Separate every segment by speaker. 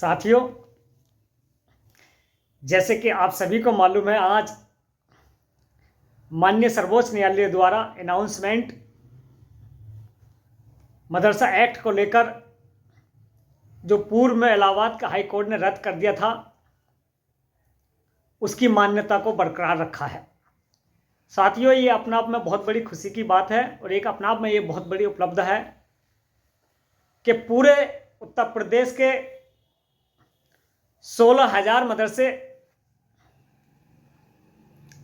Speaker 1: साथियों, जैसे कि आप सभी को मालूम है, आज माननीय सर्वोच्च न्यायालय द्वारा अनाउंसमेंट मदरसा एक्ट को लेकर जो पूर्व में इलाहाबाद का हाई कोर्ट ने रद्द कर दिया था, उसकी मान्यता को बरकरार रखा है। साथियों, ये अपने आप में बहुत बड़ी खुशी की बात है और एक अपने आप में ये बहुत बड़ी उपलब्धि है कि पूरे उत्तर प्रदेश के 16,000 मदरसे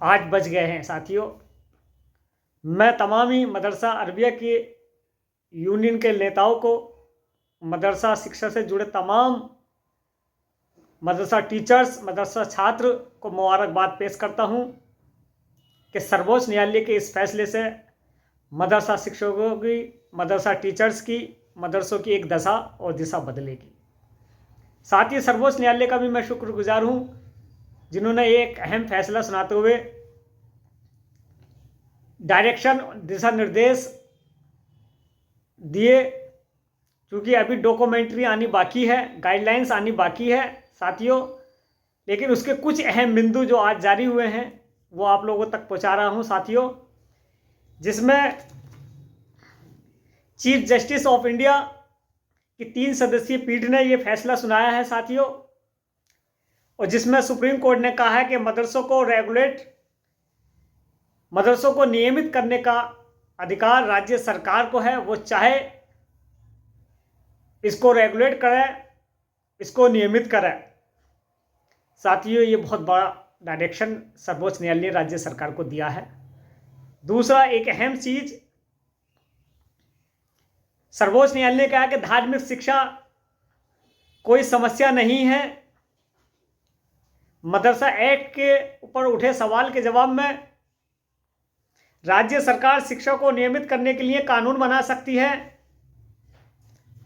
Speaker 1: आज बच गए हैं। साथियों, मैं तमाम ही मदरसा अरबिया की यूनियन के नेताओं को, मदरसा शिक्षा से जुड़े तमाम मदरसा टीचर्स, मदरसा छात्र को मुबारकबाद पेश करता हूं कि सर्वोच्च न्यायालय के इस फैसले से मदरसा शिक्षकों की, मदरसा टीचर्स की, मदरसों की एक दशा और दिशा बदलेगी। साथ ही सर्वोच्च न्यायालय का भी मैं शुक्रगुजार हूं, जिन्होंने एक अहम फैसला सुनाते हुए डायरेक्शन, दिशा निर्देश दिए, क्योंकि अभी डॉक्यूमेंट्री आनी बाकी है, गाइडलाइंस आनी बाकी है साथियों, लेकिन उसके कुछ अहम बिंदु जो आज जारी हुए हैं वो आप लोगों तक पहुंचा रहा हूं साथियों, जिसमें चीफ जस्टिस ऑफ इंडिया की 3 सदस्यीय पीठ ने ये फैसला सुनाया है साथियों, और जिसमें सुप्रीम कोर्ट ने कहा है कि मदरसों को नियमित करने का अधिकार राज्य सरकार को है। वो चाहे इसको रेगुलेट करे, इसको नियमित करे। साथियों, ये बहुत बड़ा डायरेक्शन सर्वोच्च न्यायालय ने राज्य सरकार को दिया है। दूसरा एक अहम चीज, सर्वोच्च न्यायालय ने कहा कि धार्मिक शिक्षा कोई समस्या नहीं है। मदरसा एक्ट के ऊपर उठे सवाल के जवाब में राज्य सरकार शिक्षा को नियमित करने के लिए कानून बना सकती है।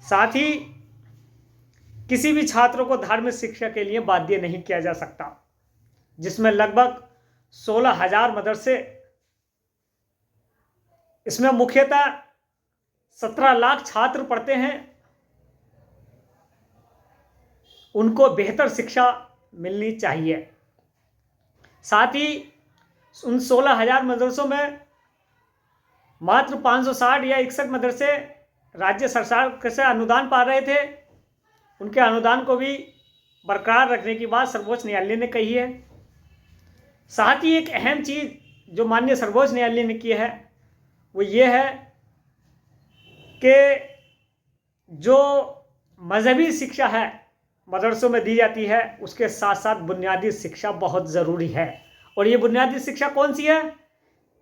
Speaker 1: साथ ही किसी भी छात्र को धार्मिक शिक्षा के लिए बाध्य नहीं किया जा सकता, जिसमें लगभग 16,000 मदरसे, इसमें मुख्यतः 17 लाख छात्र पढ़ते हैं, उनको बेहतर शिक्षा मिलनी चाहिए। साथ ही उन 16,000 मदरसों में मात्र 560 या 61 मदरसे राज्य सरकार से अनुदान पा रहे थे, उनके अनुदान को भी बरकरार रखने की बात सर्वोच्च न्यायालय ने कही है। साथ ही एक अहम चीज जो माननीय सर्वोच्च न्यायालय ने की है वो ये है कि जो मजहबी शिक्षा है मदरसों में दी जाती है, उसके साथ साथ बुनियादी शिक्षा बहुत ज़रूरी है। और ये बुनियादी शिक्षा कौन सी है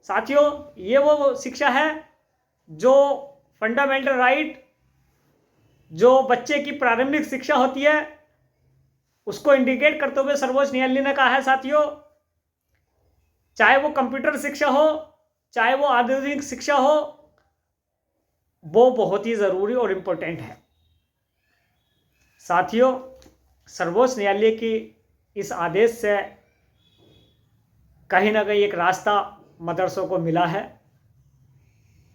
Speaker 1: साथियों? ये वो शिक्षा है जो फंडामेंटल राइट, जो बच्चे की प्रारंभिक शिक्षा होती है, उसको इंडिकेट करते हुए सर्वोच्च न्यायालय ने कहा है साथियों, चाहे वो कंप्यूटर शिक्षा हो, चाहे वो आधुनिक शिक्षा हो, वो बहुत ही ज़रूरी और इम्पोर्टेंट है। साथियों, सर्वोच्च न्यायालय की इस आदेश से कहीं ना कहीं एक रास्ता मदरसों को मिला है,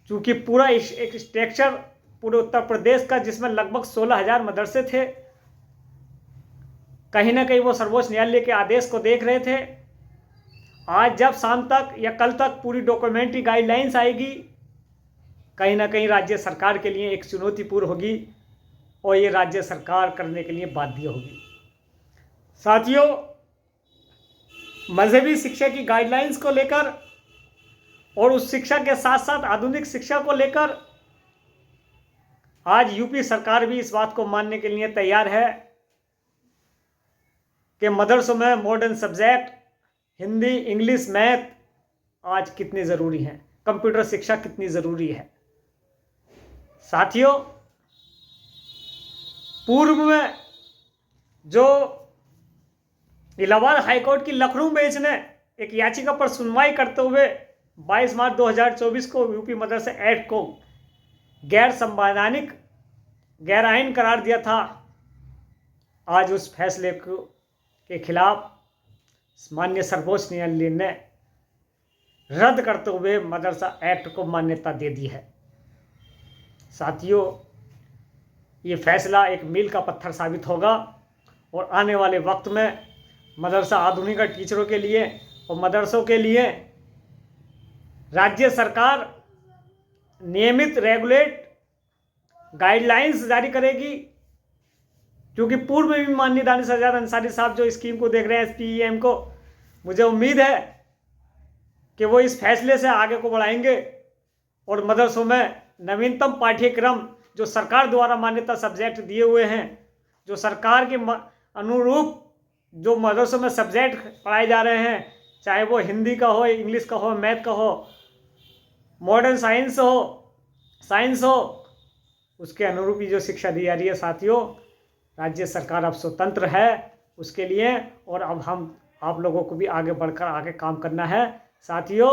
Speaker 1: क्योंकि पूरा एक स्ट्रक्चर पूरे उत्तर प्रदेश का, जिसमें लगभग 16,000 मदरसे थे, कहीं ना कहीं वो सर्वोच्च न्यायालय के आदेश को देख रहे थे। आज जब शाम तक या कल तक पूरी डॉक्यूमेंट्री गाइडलाइंस आएगी, कहीं ना कहीं राज्य सरकार के लिए एक चुनौतीपूर्ण होगी और ये राज्य सरकार करने के लिए बाध्य होगी। साथियों, मजहबी शिक्षा की गाइडलाइंस को लेकर और उस शिक्षा के साथ साथ आधुनिक शिक्षा को लेकर आज यूपी सरकार भी इस बात को मानने के लिए तैयार है कि मदरसों में modern subject Hindi, English, math आज कितनी ज़रूरी है, कंप्यूटर शिक्षा कितनी ज़रूरी है। साथियों, पूर्व में जो इलाहाबाद हाईकोर्ट की लखनऊ बेंच ने एक याचिका पर सुनवाई करते हुए 22 मार्च 2024 को यूपी मदरसा एक्ट को गैर संवैधानिक, गैर आईन करार दिया था, आज उस फैसले के खिलाफ माननीय सर्वोच्च न्यायालय ने रद्द करते हुए मदरसा एक्ट को मान्यता दे दी है। साथियों, ये फैसला एक मील का पत्थर साबित होगा और आने वाले वक्त में मदरसा आधुनिक टीचरों के लिए और मदरसों के लिए राज्य सरकार नियमित रेगुलेट गाइडलाइंस जारी करेगी, क्योंकि पूर्व में भी माननीय दानिश आजाद अंसारी साहब जो स्कीम को देख रहे हैं SPEM को, मुझे उम्मीद है कि वो इस फैसले से आगे को बढ़ाएंगे और मदरसों में नवीनतम पाठ्यक्रम जो सरकार द्वारा मान्यता सब्जेक्ट दिए हुए हैं, जो सरकार के अनुरूप जो मदरसों में सब्जेक्ट पढ़ाए जा रहे हैं, चाहे वो हिंदी का हो, इंग्लिश का हो, मैथ का हो, मॉडर्न साइंस हो, उसके अनुरूप ही जो शिक्षा दी जा रही है साथियों। राज्य सरकार अब स्वतंत्र है उसके लिए, और अब हम आप लोगों को भी आगे बढ़कर आगे काम करना है साथियों।